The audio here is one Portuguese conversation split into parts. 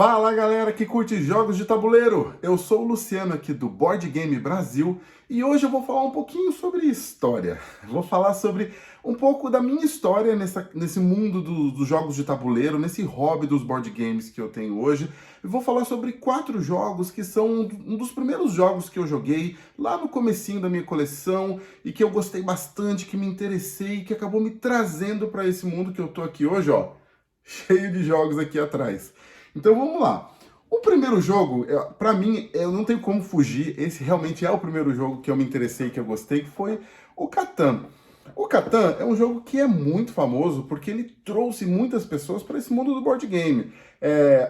Fala galera que curte jogos de tabuleiro, eu sou o Luciano aqui do Board Game Brasil e hoje eu vou falar um pouquinho sobre história. Vou falar sobre um pouco da minha história nesse mundo dos jogos de tabuleiro, nesse hobby dos board games que eu tenho hoje. E vou falar sobre 4 jogos que são um dos primeiros jogos que eu joguei lá no comecinho da minha coleção e que eu gostei bastante, que me interessei e que acabou me trazendo para esse mundo que eu tô aqui hoje, ó, cheio de jogos aqui atrás. Então vamos lá. O primeiro jogo, pra mim, eu não tenho como fugir, esse realmente é o primeiro jogo que eu me interessei, que eu gostei, que foi o Catan. O Catan é um jogo que é muito famoso porque ele trouxe muitas pessoas para esse mundo do board game.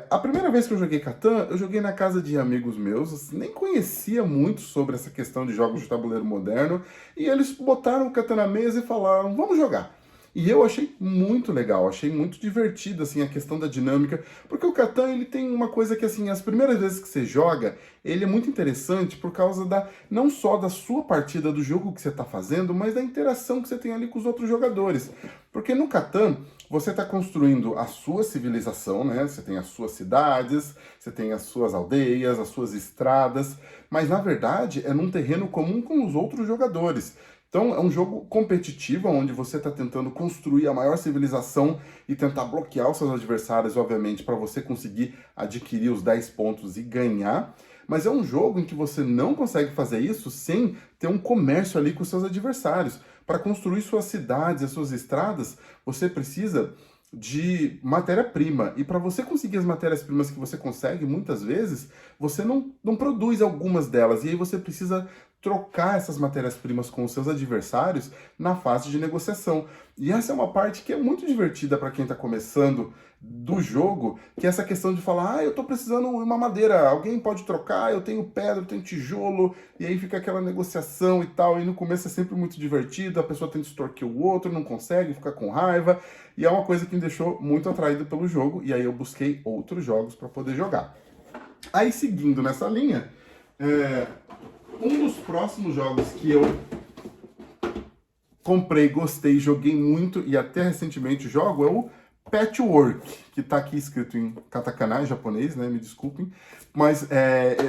A primeira vez que eu joguei Catan, eu joguei na casa de amigos meus, assim, nem conhecia muito sobre essa questão de jogos de tabuleiro moderno, e eles botaram o Catan na mesa e falaram, vamos jogar. E eu achei muito legal, achei muito divertido, assim, a questão da dinâmica, porque o Catan, ele tem uma coisa que, assim, as primeiras vezes que você joga, ele é muito interessante por causa não só da sua partida do jogo que você está fazendo, mas da interação que você tem ali com os outros jogadores. Porque no Catan, você está construindo a sua civilização, né? Você tem as suas cidades, você tem as suas aldeias, as suas estradas, mas na verdade é num terreno comum com os outros jogadores. Então é um jogo competitivo, onde você está tentando construir a maior civilização e tentar bloquear os seus adversários, obviamente, para você conseguir adquirir os 10 pontos e ganhar. Mas é um jogo em que você não consegue fazer isso sem ter um comércio ali com os seus adversários. Para construir suas cidades, as suas estradas, você precisa de matéria-prima. E para você conseguir as matérias-primas que você consegue, muitas vezes, você não produz algumas delas. E aí você precisa trocar essas matérias-primas com os seus adversários na fase de negociação. E essa é uma parte que é muito divertida para quem está começando do jogo, que é essa questão de falar, eu estou precisando de uma madeira, alguém pode trocar, eu tenho pedra, eu tenho tijolo, e aí fica aquela negociação e tal, e no começo é sempre muito divertido, a pessoa tenta extorquir o outro, não consegue, fica com raiva, e é uma coisa que me deixou muito atraído pelo jogo, e aí eu busquei outros jogos para poder jogar. Aí, seguindo nessa linha, um dos próximos jogos que eu comprei, gostei, joguei muito e até recentemente jogo é o Patchwork, que está aqui escrito em katakana, em japonês, né? Me desculpem, mas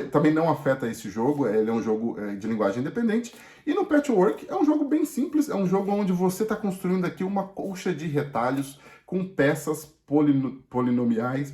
também não afeta esse jogo, ele é um jogo de linguagem independente. E no Patchwork é um jogo bem simples, é um jogo onde você está construindo aqui uma colcha de retalhos com peças poligonais,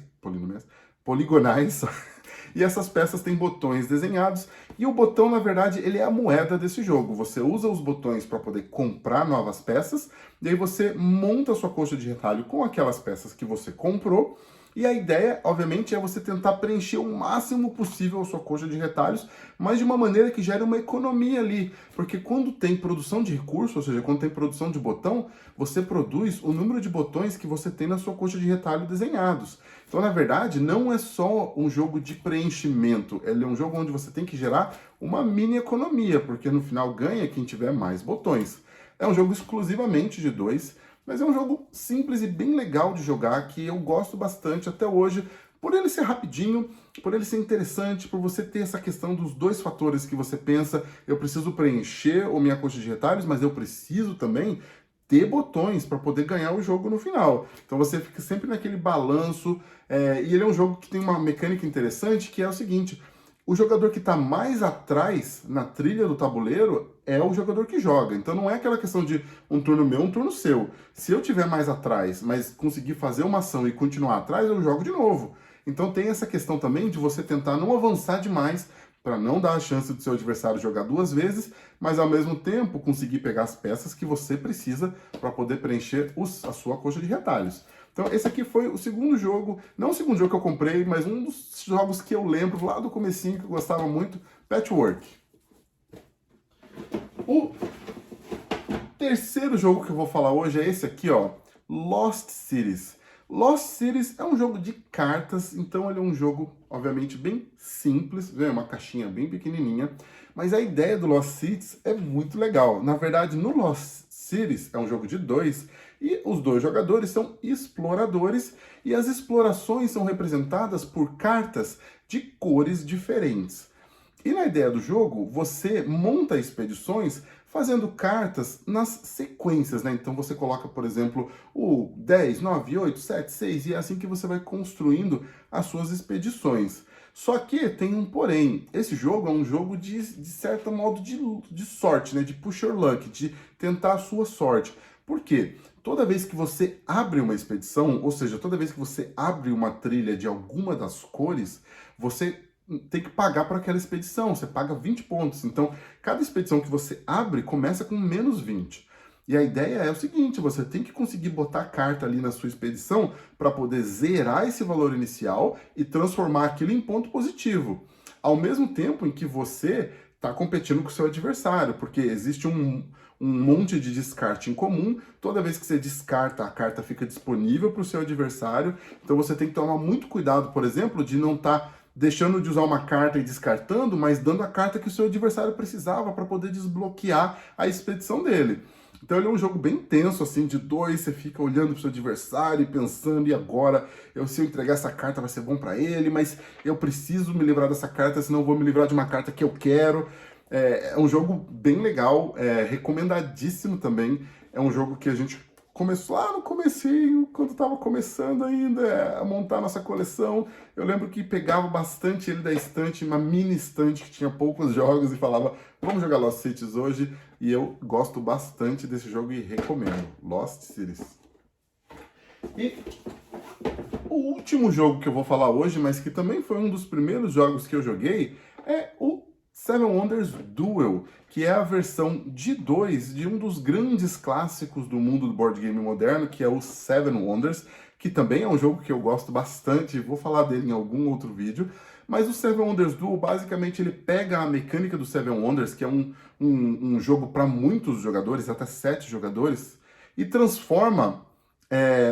e essas peças têm botões desenhados, e o botão, na verdade, ele é a moeda desse jogo. Você usa os botões para poder comprar novas peças, e aí você monta a sua colcha de retalho com aquelas peças que você comprou, e a ideia, obviamente, é você tentar preencher o máximo possível a sua colcha de retalhos, mas de uma maneira que gere uma economia ali. Porque quando tem produção de recurso, ou seja, quando tem produção de botão, você produz o número de botões que você tem na sua colcha de retalho desenhados. Então, na verdade, não é só um jogo de preenchimento, ele é um jogo onde você tem que gerar uma mini economia, porque no final ganha quem tiver mais botões. É um jogo exclusivamente de 2, mas é um jogo simples e bem legal de jogar, que eu gosto bastante até hoje, por ele ser rapidinho, por ele ser interessante, por você ter essa questão dos 2 fatores que você pensa, eu preciso preencher a minha coxa de retalhos, mas eu preciso também ter botões para poder ganhar o jogo no final. Então você fica sempre naquele balanço, e ele é um jogo que tem uma mecânica interessante, que é o seguinte, o jogador que está mais atrás na trilha do tabuleiro é o jogador que joga. Então não é aquela questão de um turno meu, um turno seu. Se eu tiver mais atrás, mas conseguir fazer uma ação e continuar atrás, eu jogo de novo. Então tem essa questão também de você tentar não avançar demais para não dar a chance do seu adversário jogar 2 vezes, mas ao mesmo tempo conseguir pegar as peças que você precisa para poder preencher a sua coxa de retalhos. Então esse aqui foi o segundo jogo, não o segundo jogo que eu comprei, mas um dos jogos que eu lembro lá do comecinho que eu gostava muito, Patchwork. O terceiro jogo que eu vou falar hoje é esse aqui, ó, Lost Cities. Lost Cities é um jogo de cartas, então ele é um jogo, obviamente, bem simples, vê? Uma caixinha bem pequenininha, mas a ideia do Lost Cities é muito legal. Na verdade, no Lost Cities é um jogo de 2, e os 2 jogadores são exploradores, e as explorações são representadas por cartas de cores diferentes. E na ideia do jogo, você monta expedições fazendo cartas nas sequências, né? Então você coloca, por exemplo, o 10, 9, 8, 7, 6, e é assim que você vai construindo as suas expedições. Só que tem um porém. Esse jogo é um jogo de certo modo de sorte, né? De push your luck, de tentar a sua sorte. Por quê? Toda vez que você abre uma expedição, ou seja, toda vez que você abre uma trilha de alguma das cores, você tem que pagar para aquela expedição, você paga 20 pontos. Então, cada expedição que você abre começa com menos 20. E a ideia é o seguinte, você tem que conseguir botar a carta ali na sua expedição para poder zerar esse valor inicial e transformar aquilo em ponto positivo. Ao mesmo tempo em que você está competindo com o seu adversário, porque existe um monte de descarte em comum. Toda vez que você descarta, a carta fica disponível para o seu adversário. Então você tem que tomar muito cuidado, por exemplo, de não estar deixando de usar uma carta e descartando, mas dando a carta que o seu adversário precisava para poder desbloquear a expedição dele. Então ele é um jogo bem tenso, assim, de dois, você fica olhando pro seu adversário e pensando, e agora, se eu entregar essa carta vai ser bom para ele, mas eu preciso me livrar dessa carta, senão eu vou me livrar de uma carta que eu quero. É um jogo bem legal, recomendadíssimo também. É um jogo que a gente começou lá no comecinho, quando estava começando ainda a montar nossa coleção. Eu lembro que pegava bastante ele da estante, uma mini estante que tinha poucos jogos, e falava, vamos jogar Lost Cities hoje. E eu gosto bastante desse jogo e recomendo, Lost Cities. E o último jogo que eu vou falar hoje, mas que também foi um dos primeiros jogos que eu joguei, é o Seven Wonders Duel, que é a versão de 2 de um dos grandes clássicos do mundo do board game moderno, que é o Seven Wonders, que também é um jogo que eu gosto bastante, vou falar dele em algum outro vídeo. Mas o Seven Wonders Duel, basicamente, ele pega a mecânica do Seven Wonders, que é um jogo para muitos jogadores, até 7 jogadores, e transforma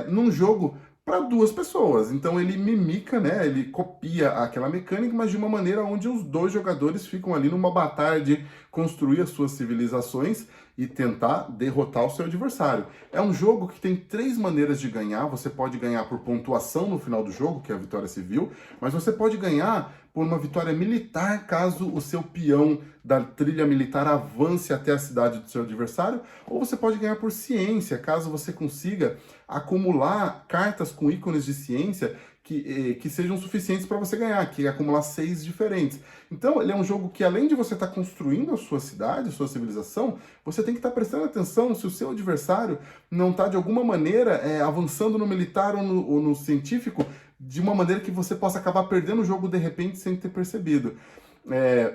num jogo para 2 pessoas. Então ele mimica, né? Ele copia aquela mecânica, mas de uma maneira onde os 2 jogadores ficam ali numa batalha de construir as suas civilizações e tentar derrotar o seu adversário. É um jogo que tem 3 maneiras de ganhar. Você pode ganhar por pontuação no final do jogo, que é a vitória civil, mas você pode ganhar por uma vitória militar, caso o seu peão da trilha militar avance até a cidade do seu adversário, ou você pode ganhar por ciência, caso você consiga acumular cartas com ícones de ciência que sejam suficientes para você ganhar, que é acumular 6 diferentes. Então, ele é um jogo que, além de você estar construindo a sua cidade, a sua civilização, você tem que estar prestando atenção se o seu adversário não está, de alguma maneira, avançando no militar ou no científico, de uma maneira que você possa acabar perdendo o jogo de repente sem ter percebido.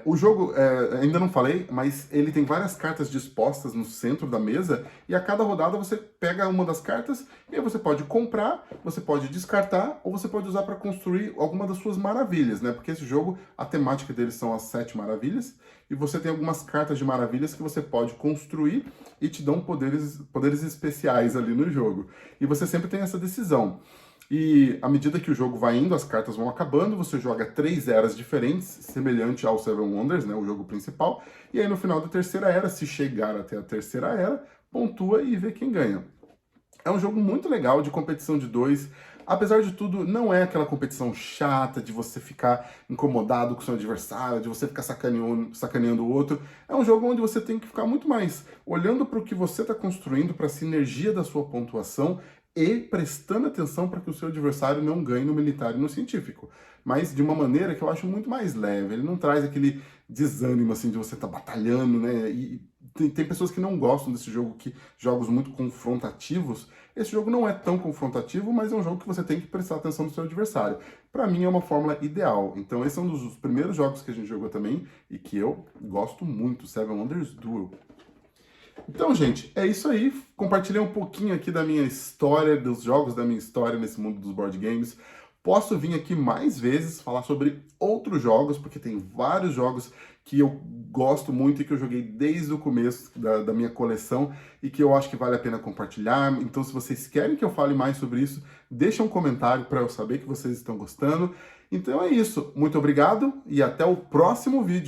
O jogo, ainda não falei, mas ele tem várias cartas dispostas no centro da mesa, e a cada rodada você pega uma das cartas e aí você pode comprar, você pode descartar, ou você pode usar para construir alguma das suas maravilhas, né? Porque esse jogo, a temática dele são as 7 maravilhas, e você tem algumas cartas de maravilhas que você pode construir e te dão poderes especiais ali no jogo. E você sempre tem essa decisão. E à medida que o jogo vai indo, as cartas vão acabando, você joga 3 eras diferentes, semelhante ao Seven Wonders, né, o jogo principal, e aí no final da terceira era, se chegar até a terceira era, pontua e vê quem ganha. É um jogo muito legal, de competição de 2, apesar de tudo, não é aquela competição chata de você ficar incomodado com o seu adversário, de você ficar sacaneando o outro. É um jogo onde você tem que ficar muito mais olhando para o que você está construindo, para a sinergia da sua pontuação, e prestando atenção para que o seu adversário não ganhe no militar e no científico. Mas de uma maneira que eu acho muito mais leve. Ele não traz aquele desânimo assim de você estar batalhando, né? E tem pessoas que não gostam desse jogo, jogos muito confrontativos. Esse jogo não é tão confrontativo, mas é um jogo que você tem que prestar atenção no seu adversário. Para mim é uma fórmula ideal. Então esse é um dos primeiros jogos que a gente jogou também e que eu gosto muito, Seven Wonders Duel. Então, gente, é isso aí. Compartilhei um pouquinho aqui da minha história, dos jogos da minha história nesse mundo dos board games. Posso vir aqui mais vezes falar sobre outros jogos, porque tem vários jogos que eu gosto muito e que eu joguei desde o começo da minha coleção e que eu acho que vale a pena compartilhar. Então, se vocês querem que eu fale mais sobre isso, deixa um comentário para eu saber que vocês estão gostando. Então é isso. Muito obrigado e até o próximo vídeo.